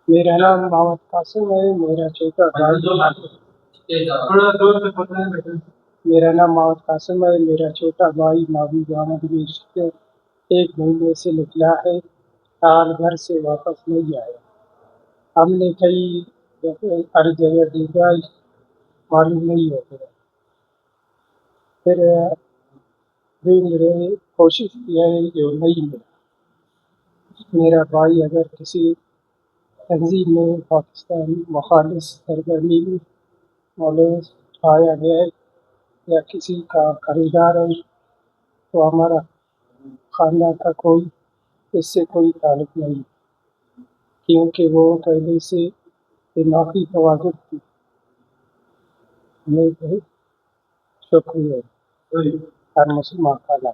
मेरा नाम मोहम्मद कासिम है। मेरा नाम मोहम्मद कासिम है। मेरा छोटा भाई मावी मोहम्मद यूसुफ 1 महीने से निकला है, हाल घर से वापस नहीं आया। हमने कई हर जगह देखा, मालूम नहीं हो गया। फिर ढूंढ रहे, कोशिश की है जो नहीं मिला। मेरा भाई अगर किसी तंजीम में पाकिस्तान मुखालिफ सरगर्मी में मौलूस पाया गया है या किसी का खरीदार है तो हमारा खानदान का कोई इससे कोई ताल्लुक नहीं, क्योंकि वो पहले से दिमागी तवाज़ुन थी। हमें बहुत शुक्रिया हर मुसलमान का।